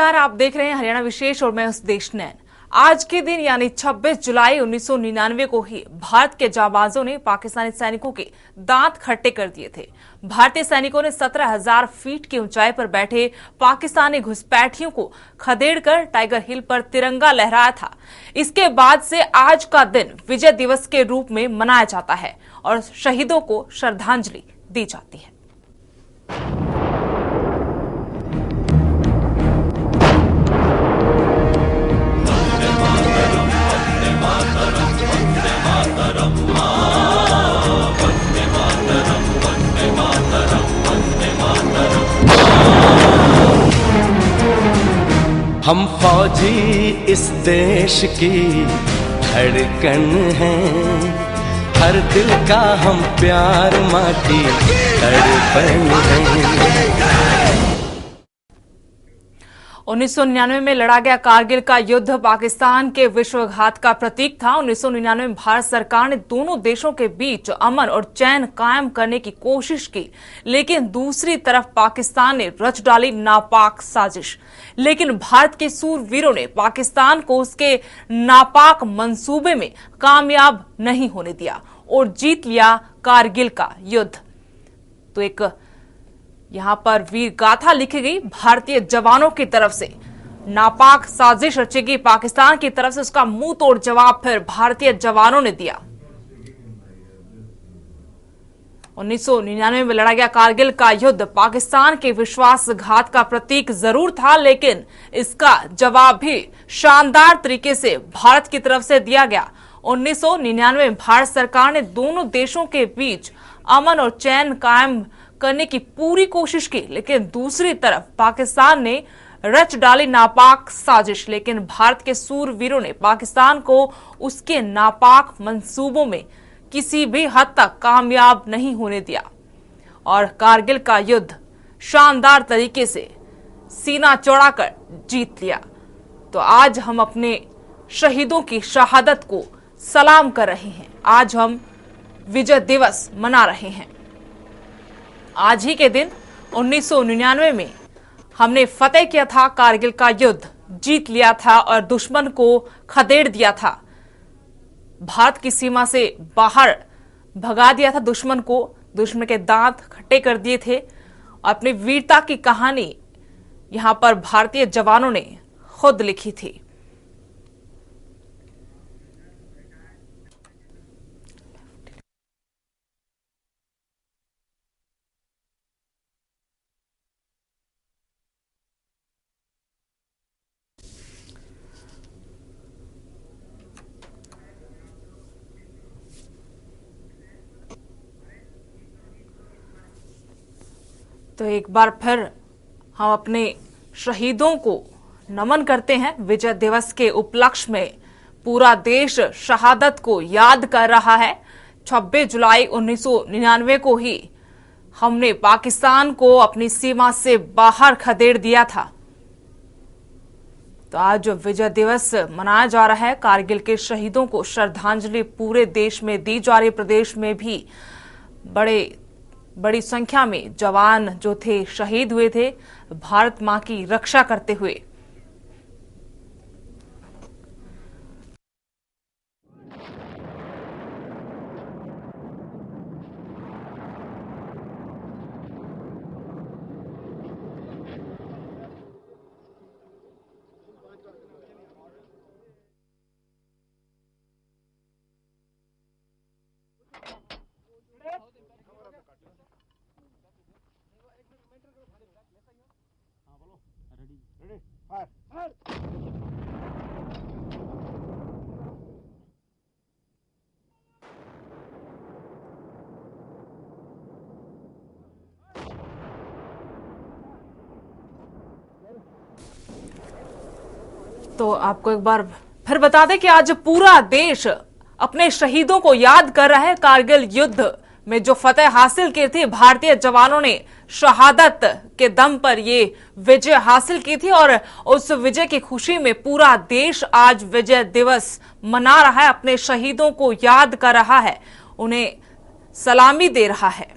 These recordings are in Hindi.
नमस्कार, आप देख रहे हैं हरियाणा विशेष और मैं हूं देश नैन। आज के दिन यानी 26 जुलाई 1999 को ही भारत के जाबाजों ने पाकिस्तानी सैनिकों के दांत खट्टे कर दिए थे। भारतीय सैनिकों ने 17,000 फीट की ऊंचाई पर बैठे पाकिस्तानी घुसपैठियों को खदेड़कर टाइगर हिल पर तिरंगा लहराया था। इसके बाद से आज का दिन विजय दिवस के रूप में मनाया जाता है और शहीदों को श्रद्धांजलि दी जाती है। हम फौजी इस देश की धड़कन हैं, हर दिल का हम प्यार माँ की तड़पन हैं। 1999 में लड़ा गया कारगिल का युद्ध पाकिस्तान के विश्वासघात का प्रतीक था। 1999 में भारत सरकार ने दोनों देशों के बीच अमन और चैन कायम करने की कोशिश की, लेकिन दूसरी तरफ पाकिस्तान ने रच डाली नापाक साजिश। लेकिन भारत के सूरवीरों ने पाकिस्तान को उसके नापाक मंसूबे में कामयाब नहीं होने दिया और जीत लिया कारगिल का युद्ध। तो एक यहां पर वीर गाथा लिखी गई भारतीय जवानों की तरफ से। नापाक साजिश रची गई पाकिस्तान की तरफ से, उसका मुंह तोड़ जवाब फिर भारतीय जवानों ने दिया। 1999 में लड़ा गया कारगिल का युद्ध पाकिस्तान के विश्वासघात का प्रतीक जरूर था, लेकिन इसका जवाब भी शानदार तरीके से भारत की तरफ से दिया गया। 1999 में भारत सरकार ने दोनों देशों के बीच अमन और चैन कायम करने की पूरी कोशिश की, लेकिन दूसरी तरफ पाकिस्तान ने रच डाली नापाक साजिश। लेकिन भारत के सूरवीरों ने पाकिस्तान को उसके नापाक मंसूबों में किसी भी हद तक कामयाब नहीं होने दिया और कारगिल का युद्ध शानदार तरीके से सीना चौड़ाकर जीत लिया। तो आज हम अपने शहीदों की शहादत को सलाम कर रहे हैं। आज हम विजय दिवस मना रहे हैं। आज ही के दिन 1999 में हमने फतेह किया था कारगिल का युद्ध, जीत लिया था और दुश्मन को खदेड़ दिया था, भारत की सीमा से बाहर भगा दिया था दुश्मन को, दुश्मन के दांत खट्टे कर दिए थे। अपनी वीरता की कहानी यहां पर भारतीय जवानों ने खुद लिखी थी। तो एक बार फिर हम अपने शहीदों को नमन करते हैं। विजय दिवस के उपलक्ष्य में पूरा देश शहादत को याद कर रहा है। 26 जुलाई 1999 को ही हमने पाकिस्तान को अपनी सीमा से बाहर खदेड़ दिया था। तो आज विजय दिवस मनाया जा रहा है। कारगिल के शहीदों को श्रद्धांजलि पूरे देश में दी जा रही। प्रदेश में भी बड़ी संख्या में जवान जो थे शहीद हुए थे भारत मां की रक्षा करते हुए। तो आपको एक बार फिर बता दें कि आज पूरा देश अपने शहीदों को याद कर रहा है। कारगिल युद्ध में जो फतेह हासिल की थी भारतीय जवानों ने, शहादत के दम पर ये विजय हासिल की थी और उस विजय की खुशी में पूरा देश आज विजय दिवस मना रहा है, अपने शहीदों को याद कर रहा है, उन्हें सलामी दे रहा है।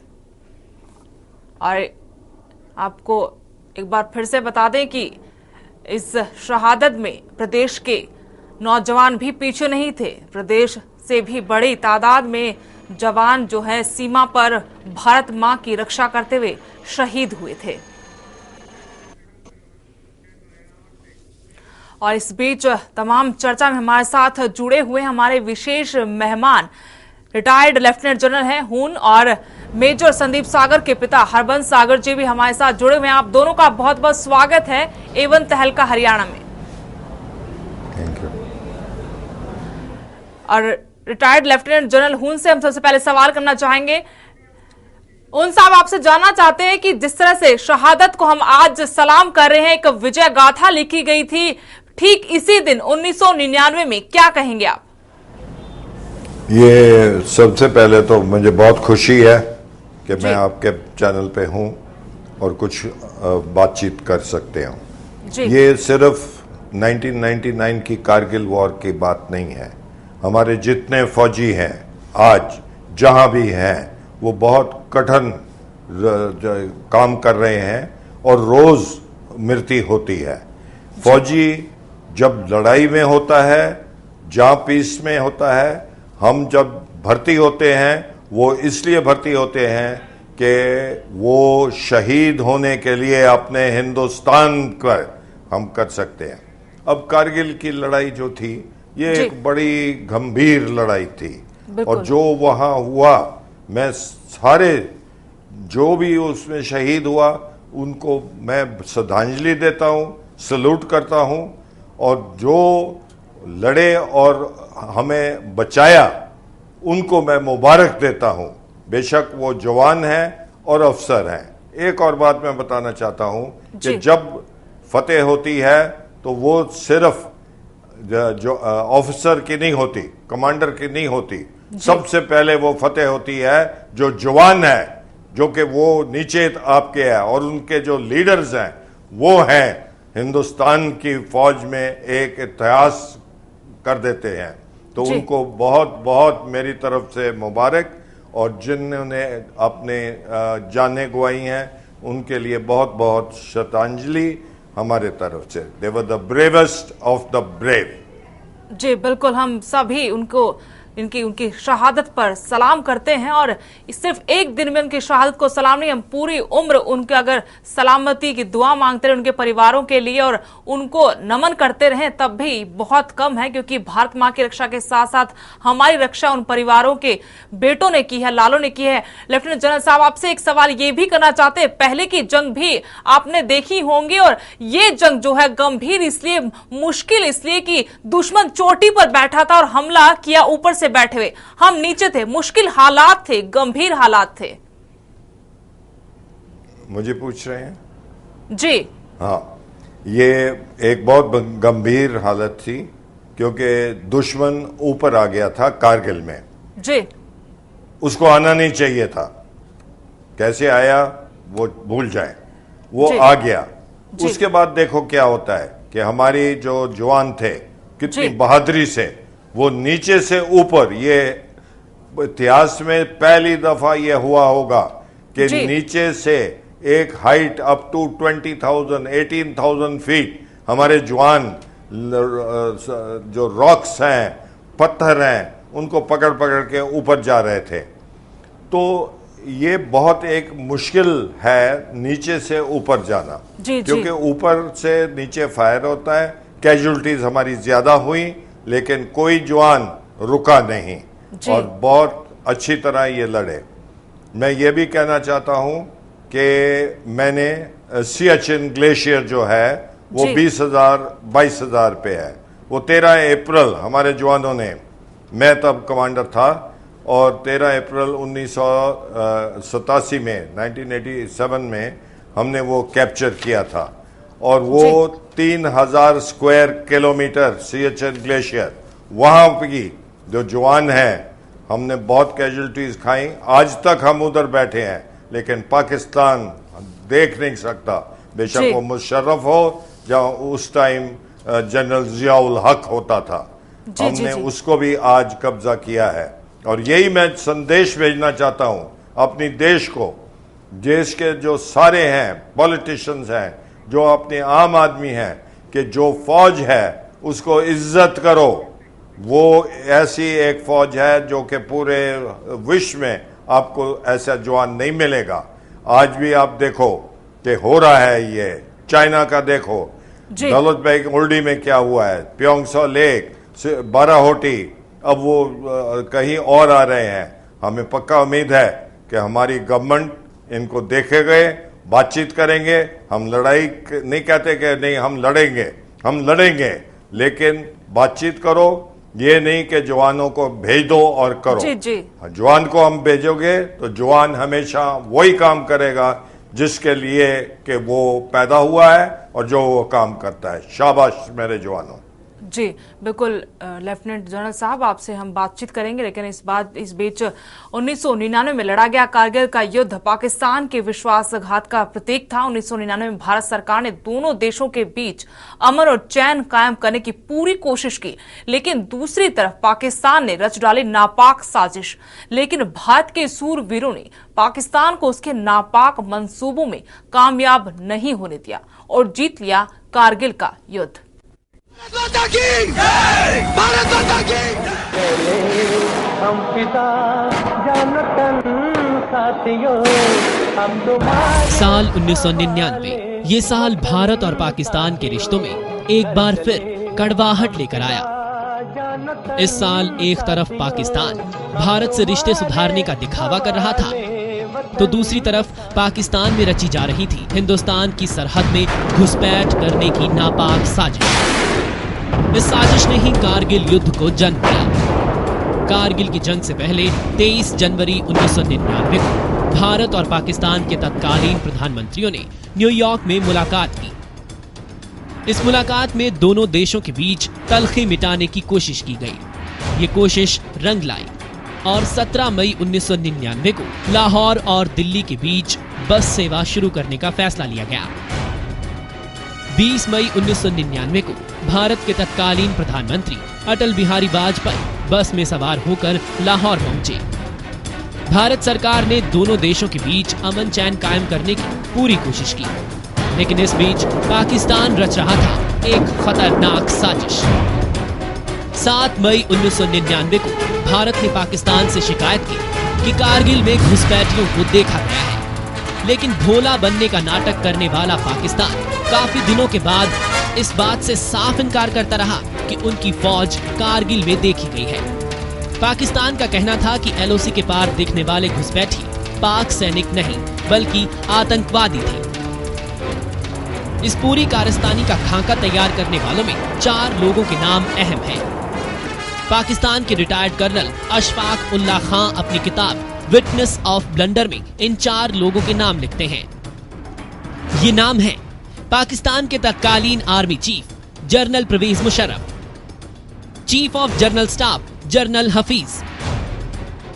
और आपको एक बार फिर से बता दें कि इस शहादत में प्रदेश के नौजवान भी पीछे नहीं थे। प्रदेश से भी बड़ी तादाद में जवान जो है सीमा पर भारत मां की रक्षा करते हुए शहीद हुए थे। और इस बीच तमाम चर्चा में हमारे साथ जुड़े हुए हमारे विशेष मेहमान रिटायर्ड लेफ्टिनेंट जनरल हैं हून और मेजर संदीप सागर के पिता हरबंस सागर जी भी हमारे साथ जुड़े हुए हैं। आप दोनों का बहुत बहुत स्वागत है एवन तहलका हरियाणा में। Thank you. और रिटायर्ड लेफ्टिनेंट जनरल हून से हम सबसे पहले सवाल करना चाहेंगे। उन साहब, आपसे जानना चाहते हैं कि जिस तरह से शहादत को हम आज सलाम कर रहे हैं, एक विजय गाथा लिखी गई थी ठीक इसी दिन 1999 में, क्या कहेंगे आप? ये सबसे पहले तो मुझे बहुत खुशी है कि मैं आपके चैनल पे हूं और कुछ बातचीत कर सकते हूं। ये सिर्फ 1999 की कारगिल वॉर की बात नहीं है। हमारे जितने फौजी हैं आज जहां भी हैं वो बहुत कठिन काम कर रहे हैं और रोज मृत्यु होती है। फौजी जब लड़ाई में होता है, जहां पीस में होता है, हम जब भर्ती होते हैं वो इसलिए भर्ती होते हैं कि वो शहीद होने के लिए अपने हिंदुस्तान का हम कर सकते हैं। अब कारगिल की लड़ाई जो थी ये एक बड़ी गंभीर लड़ाई थी और जो वहां हुआ, मैं सारे जो भी उसमें शहीद हुआ उनको मैं श्रद्धांजलि देता हूं, सल्यूट करता हूं और जो लड़े और हमें बचाया उनको मैं मुबारक देता हूं। बेशक वो जवान हैं और अफसर हैं। एक और बात मैं बताना चाहता हूं कि जब फतेह होती है तो वो सिर्फ जो ऑफिसर की नहीं होती, कमांडर की नहीं होती, सबसे पहले वो फतेह होती है जो जवान है, जो कि वो नीचे आपके है और उनके जो लीडर्स हैं वो हैं हिंदुस्तान की फौज में एक इतिहास कर देते हैं। तो उनको बहुत बहुत मेरी तरफ से मुबारक, और जिन्होंने अपने जानें गंवाई हैं उनके लिए बहुत बहुत श्रद्धांजलि हमारे तरफ से। They were the bravest of the brave. जी बिल्कुल, हम सभी उनको उनकी शहादत पर सलाम करते हैं और सिर्फ एक दिन में उनकी शहादत को सलाम नहीं, हम पूरी उम्र उनके अगर सलामती की दुआ मांगते रहे उनके परिवारों के लिए और उनको नमन करते रहें तब भी बहुत कम है, क्योंकि भारत मां की रक्षा के साथ साथ हमारी रक्षा उन परिवारों के बेटों ने की है, लालों ने की है। लेफ्टिनेंट जनरल साहब, आपसे एक सवाल ये भी करना चाहते हैं, पहले की जंग भी आपने देखी होंगी और ये जंग जो है गंभीर इसलिए, मुश्किल इसलिए कि दुश्मन चोटी पर बैठा था और हमला किया ऊपर से बैठे हुए, हम नीचे थे, मुश्किल हालात थे, गंभीर हालात थे। मुझे पूछ रहे हैं? जी हाँ, ये एक बहुत गंभीर हालत थी क्योंकि दुश्मन ऊपर आ गया था कारगिल में। जी, उसको आना नहीं चाहिए था, कैसे आया वो भूल जाए, वो आ गया। उसके बाद देखो क्या होता है कि हमारी जो जवान थे कितनी बहादुरी से वो नीचे से ऊपर, ये इतिहास में पहली दफा ये हुआ होगा कि नीचे से एक हाइट अप टू 20,000 18,000 फीट हमारे जवान जो रॉक्स हैं, पत्थर हैं, उनको पकड़ पकड़ के ऊपर जा रहे थे। तो ये बहुत एक मुश्किल है नीचे से ऊपर जाना, क्योंकि ऊपर से नीचे फायर होता है। कैजुअल्टीज हमारी ज्यादा हुई लेकिन कोई जवान रुका नहीं और बहुत अच्छी तरह ये लड़े। मैं ये भी कहना चाहता हूं कि मैंने सियाचिन ग्लेशियर जो है वो 22,000 पे है। वो 13 अप्रैल हमारे जवानों ने, मैं तब कमांडर था, और 13 अप्रैल 1987 में 1987 में हमने वो कैप्चर किया था। और वो 3,000 स्क्वायर किलोमीटर सियाचिन ग्लेशियर, वहां की जो जवान हैं, हमने बहुत कैजुअल्टीज खाई। आज तक हम उधर बैठे हैं लेकिन पाकिस्तान देख नहीं सकता, बेशक वो मुशर्रफ हो जहां उस टाइम जनरल जियाउल हक होता था। हमने उसको भी आज कब्जा किया है। और यही मैं संदेश भेजना चाहता हूं अपनी देश को, देश के जो सारे हैं पॉलिटिशियंस हैं, जो अपने आम आदमी हैं, कि जो फौज है उसको इज्जत करो। वो ऐसी एक फौज है जो कि पूरे विश्व में आपको ऐसा जवान नहीं मिलेगा। आज भी आप देखो कि हो रहा है, ये चाइना का देखो, दौलत बेग ओल्डी में क्या हुआ है, प्योंगसो लेक, बाराहोटी, अब वो कहीं और आ रहे हैं। हमें पक्का उम्मीद है कि हमारी गवर्नमेंट इनको देखे गए, बातचीत करेंगे। हम लड़ाई नहीं कहते कि नहीं हम लड़ेंगे, लेकिन बातचीत करो। ये नहीं कि जवानों को भेज दो और करो। जवान को हम भेजोगे तो जवान हमेशा वही काम करेगा जिसके लिए कि वो पैदा हुआ है और जो वो काम करता है। शाबाश मेरे जवानों। जी बिल्कुल लेफ्टिनेंट जनरल साहब, आपसे हम बातचीत करेंगे, लेकिन इस बीच 1999 में लड़ा गया कारगिल का युद्ध पाकिस्तान के विश्वासघात का प्रतीक था। 1999 में भारत सरकार ने दोनों देशों के बीच अमन और चैन कायम करने की पूरी कोशिश की, लेकिन दूसरी तरफ पाकिस्तान ने रच डाली नापाक साजिश। लेकिन भारत के सूरवीरों ने पाकिस्तान को उसके नापाक मंसूबों में कामयाब नहीं होने दिया और जीत लिया कारगिल का युद्ध। साल 1999 ये साल भारत और पाकिस्तान के रिश्तों में एक बार फिर कड़वाहट लेकर आया। इस साल एक तरफ पाकिस्तान भारत से रिश्ते सुधारने का दिखावा कर रहा था, तो दूसरी तरफ पाकिस्तान में रची जा रही थी हिंदुस्तान की सरहद में घुसपैठ करने की नापाक साजिश। इस साजिश ने ही कारगिल युद्ध को जन्म दिया। कारगिल की जंग से पहले 23 जनवरी 1999 को भारत और पाकिस्तान के तत्कालीन प्रधानमंत्रियों ने न्यूयॉर्क में मुलाकात की। इस मुलाकात में दोनों देशों के बीच तलखी मिटाने की कोशिश की गई। ये कोशिश रंग लाई और 17 मई 1999 को लाहौर और दिल्ली के बीच बस सेवा शुरू करने का फैसला लिया गया। 20 मई 1999 को भारत के तत्कालीन प्रधानमंत्री अटल बिहारी वाजपेयी बस में सवार होकर लाहौर पहुंचे। भारत सरकार ने दोनों देशों के बीच अमन चैन कायम करने की पूरी कोशिश की, लेकिन इस बीच पाकिस्तान रच रहा था एक खतरनाक साजिश। 7 मई 1999 को भारत ने पाकिस्तान से शिकायत की कि कारगिल में घुसपैठियों को देखा गया है, लेकिन भोला बनने का नाटक करने वाला पाकिस्तान काफी दिनों के बाद इस बात से साफ इनकार करता रहा कि उनकी फौज कारगिल में देखी गई है। पाकिस्तान का कहना था कि एलओसी के पार दिखने वाले घुसपैठी पाक सैनिक नहीं बल्कि आतंकवादी थे। इस पूरी कारस्तानी का खाका तैयार करने वालों में 4 लोगों के नाम अहम हैं। पाकिस्तान के रिटायर्ड कर्नल अशफाक उल्लाह खां अपनी किताब विटनेस ऑफ ब्लंडर में इन 4 लोगों के नाम लिखते हैं। ये नाम है पाकिस्तान के तत्कालीन army chief general Parvez Musharraf, chief of general staff general Hafeez,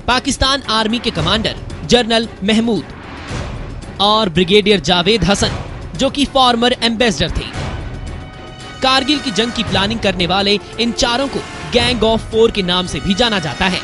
Pakistan army के कमांडर जनरल महमूद और ब्रिगेडियर जावेद हसन, जो कि फॉर्मर एम्बेसडर थे। कारगिल की जंग की प्लानिंग करने वाले इन चारों को गैंग ऑफ 4 के नाम से भी जाना जाता है।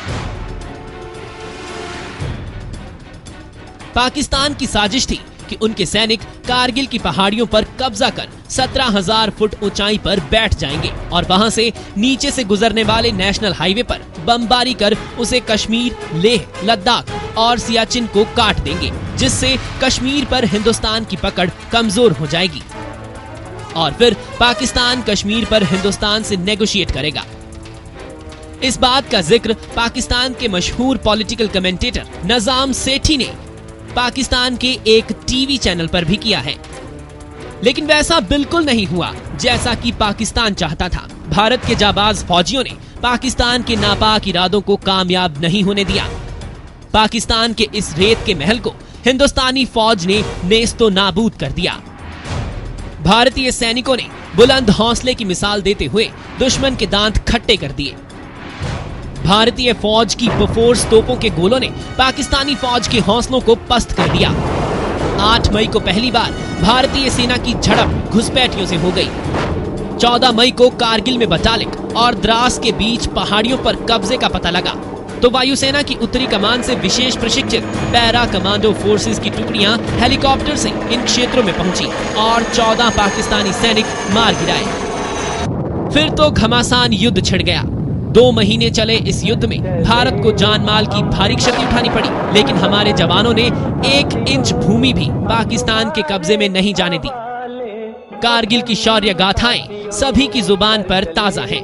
पाकिस्तान की साजिश थी कि उनके सैनिक कारगिल की पहाड़ियों पर कब्जा कर 17,000 फुट ऊंचाई पर बैठ जाएंगे और वहां से नीचे से गुजरने वाले नेशनल हाईवे पर बमबारी कर उसे कश्मीर, लेह, लद्दाख और सियाचिन को काट देंगे, जिससे कश्मीर पर हिंदुस्तान की पकड़ कमजोर हो जाएगी और फिर पाकिस्तान कश्मीर पर हिंदुस्तान से नेगोशिएट करेगा। इस बात का जिक्र पाकिस्तान के मशहूर पॉलिटिकल कमेंटेटर नजाम सेठी ने पाकिस्तान के एक टीवी चैनल पर भी किया है, लेकिन वैसा बिल्कुल नहीं हुआ जैसा कि पाकिस्तान चाहता था। भारत के जाबाज फौजियों ने पाकिस्तान के नापाक इरादों को कामयाब नहीं होने दिया। पाकिस्तान के इस रेत के महल को हिंदुस्तानी फौज ने नेस्तो नाबूद कर दिया। भारतीय सैनिकों ने बुलंद हौसले की मिसाल देते हुए दुश्मन के दांत खट्टे कर दिए। भारतीय फौज की बोफोर्स तोपों के गोलों ने पाकिस्तानी फौज के हौसलों को पस्त कर दिया। 8 मई को पहली बार भारतीय सेना की झड़प घुसपैठियों से हो गई। 14 मई को कारगिल में बटालिक और द्रास के बीच पहाड़ियों पर कब्जे का पता लगा। तो वायुसेना की उत्तरी कमान से विशेष प्रशिक्षित पैरा कमांडो फोर्सेस की टुकड़ियां हेलीकॉप्टर से इन क्षेत्रों में पहुंची और 14 पाकिस्तानी सैनिक मार गिराए। फिर तो घमासान युद्ध छिड़ गया। 2 महीने चले इस युद्ध में भारत को जान माल की भारी क्षति उठानी पड़ी, लेकिन हमारे जवानों ने 1 इंच भूमि भी पाकिस्तान के कब्जे में नहीं जाने दी। कारगिल की शौर्य गाथाएं सभी की जुबान पर ताजा हैं।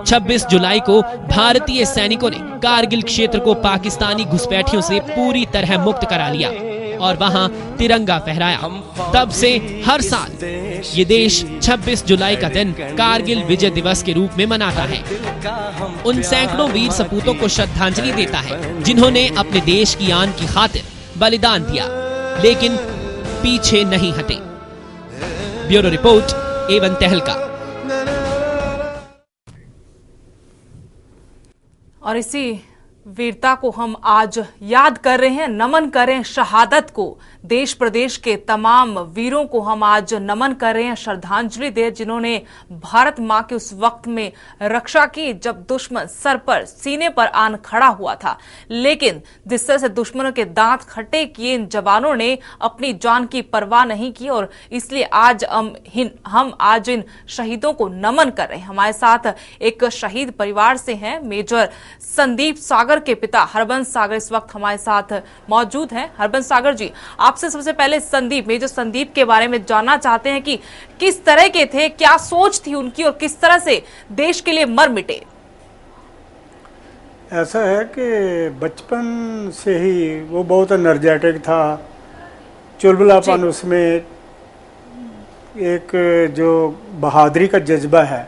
26 जुलाई को भारतीय सैनिकों ने कारगिल क्षेत्र को पाकिस्तानी घुसपैठियों से पूरी तरह मुक्त करा लिया और वहां तिरंगा फहराया। तब से हर साल ये देश 26 जुलाई का दिन कारगिल विजय दिवस के रूप में मनाता है। उन सैकड़ों वीर सपूतों को श्रद्धांजलि देता है जिन्होंने अपने देश की आन की खातिर बलिदान दिया, लेकिन पीछे नहीं हटे। ब्यूरो रिपोर्ट, A1 तहलका। और इसी वीरता को हम आज याद कर रहे हैं, नमन कर रहे हैं शहादत को। देश प्रदेश के तमाम वीरों को हम आज नमन कर रहे हैं, श्रद्धांजलि दे, जिन्होंने भारत मां के उस वक्त में रक्षा की जब दुश्मन सर पर सीने पर आन खड़ा हुआ था। लेकिन जिस तरह से दुश्मनों के दांत खट्टे किए इन जवानों ने अपनी जान की परवाह नहीं की, और इसलिए आज हम आज इन शहीदों को नमन कर रहे हैं। हमारे साथ एक शहीद परिवार से हैं मेजर संदीप सागर के पिता हरबंस सागर इस वक्त हमारे साथ मौजूद हैं। हरबंस सागर जी, आपसे सबसे पहले मेजर संदीप के बारे में जानना चाहते हैं कि किस तरह के थे, क्या सोच थी उनकी और किस तरह से देश के लिए मर मिटे। ऐसा है कि बचपन से ही वो बहुत एनर्जेटिक था, चुलबुलापन उसमें, एक जो बहादुरी का जज्बा है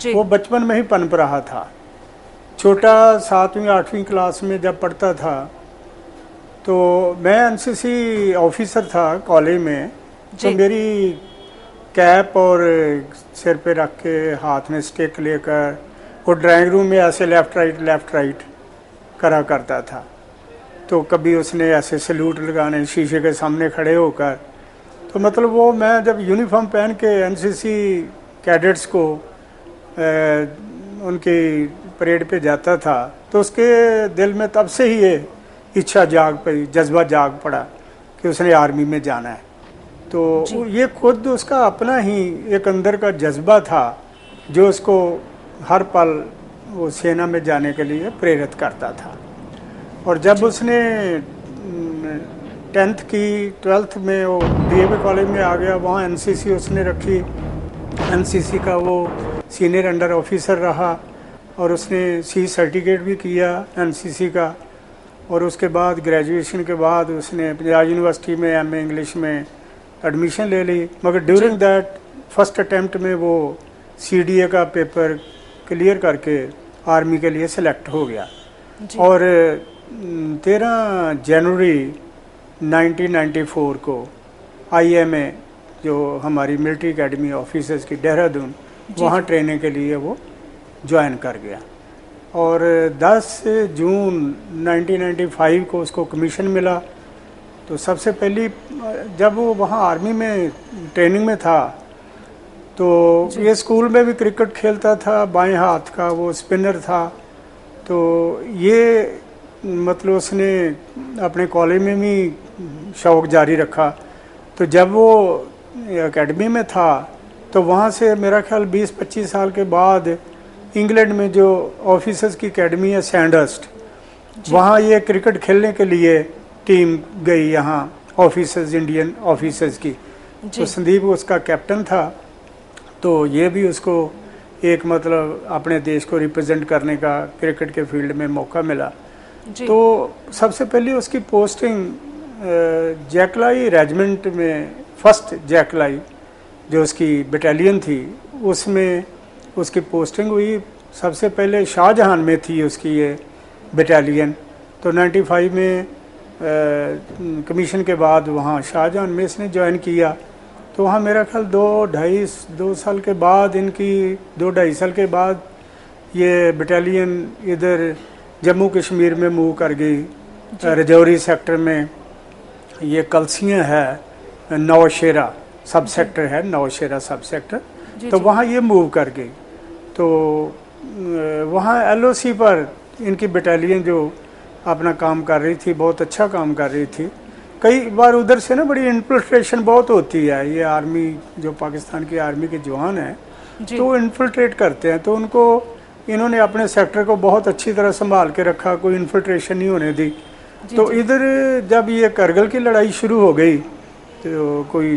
वो बचपन में ही पनप रहा था। छोटा 7वीं 8वीं क्लास में जब पढ़ता था तो मैं एनसीसी ऑफिसर था कॉलेज में, तो मेरी कैप और सिर पे रख के हाथ में स्टिक लेकर वो ड्राइंग रूम में ऐसे लेफ्ट राइट करा करता था। तो कभी उसने ऐसे सैल्यूट लगाने शीशे के सामने खड़े होकर, तो मतलब वो मैं जब यूनिफॉर्म पहन के एनसीसी कैडेट्स को उनकी परेड पे जाता था तो उसके दिल में तब से ही ये इच्छा जाग पड़ी, जज्बा जाग पड़ा कि उसने आर्मी में जाना है। तो ये खुद उसका अपना ही एक अंदर का जज्बा था जो उसको हर पल वो सेना में जाने के लिए प्रेरित करता था। और जब उसने 10th की 12th में वो DAV कॉलेज में आ गया, वहाँ एनसीसी उसने रखी। एनसीसी का वो सीनियर अंडर ऑफिसर रहा और उसने C सर्टिफिकेट भी किया एनसीसी का। और उसके बाद ग्रेजुएशन के बाद उसने पंजाब यूनिवर्सिटी में MA इंग्लिश में एडमिशन ले ली, मगर ड्यूरिंग दैट फर्स्ट अटेम्प्ट में वो CDA का पेपर क्लियर करके आर्मी के लिए सिलेक्ट हो गया। और 13 जनवरी 1994 को IMA जो हमारी मिलिट्री एकेडमी ऑफिसर्स की देहरादून, वहाँ ट्रेनिंग के लिए वो ज्वाइन कर गया। और 10 जून 1995 को उसको कमीशन मिला। तो सबसे पहली जब वो वहाँ आर्मी में ट्रेनिंग में था तो ये स्कूल में भी क्रिकेट खेलता था, बाएं हाथ का वो स्पिनर था। तो ये मतलब उसने अपने कॉलेज में भी शौक़ जारी रखा। तो जब वो एकेडमी में था तो वहाँ से मेरा ख्याल 20-25 साल के बाद इंग्लैंड में जो ऑफिसर्स की एकेडमी है सैंडहर्स्ट, वहाँ ये क्रिकेट खेलने के लिए टीम गई यहाँ ऑफिसर्स, इंडियन ऑफिसर्स की। तो संदीप उसका कैप्टन था। तो ये भी उसको एक मतलब अपने देश को रिप्रेजेंट करने का क्रिकेट के फील्ड में मौका मिला। तो सबसे पहले उसकी पोस्टिंग जैकलाई रेजिमेंट में, फर्स्ट जैकलाई जो उसकी बटालियन थी, उसमें उसकी पोस्टिंग हुई। सबसे पहले शाहजहां में थी उसकी ये बटालियन। तो 95 में कमीशन के बाद वहाँ शाहजहां में इसने ज्वाइन किया। तो वहाँ मेरा ख्याल 2 साल के बाद इनकी 2-2.5 साल के बाद ये बटालियन इधर जम्मू कश्मीर में मूव कर गई। रजौरी सेक्टर में ये कलसियाँ है, नौशेरा सब सेक्टर है, नौशेरा सब सेक्टर, तो वहाँ ये मूव कर गई। तो वहाँ LOC पर इनकी बटालियन जो अपना काम कर रही थी, बहुत अच्छा काम कर रही थी। कई बार उधर से ना बड़ी इन्फिल्ट्रेशन बहुत होती है, ये आर्मी जो पाकिस्तान की आर्मी के जवान हैं तो वो इन्फिल्ट्रेट करते हैं, तो उनको इन्होंने अपने सेक्टर को बहुत अच्छी तरह संभाल के रखा, कोई इन्फिल्ट्रेशन नहीं होने दी। तो इधर जब ये करगिल की लड़ाई शुरू हो गई तो कोई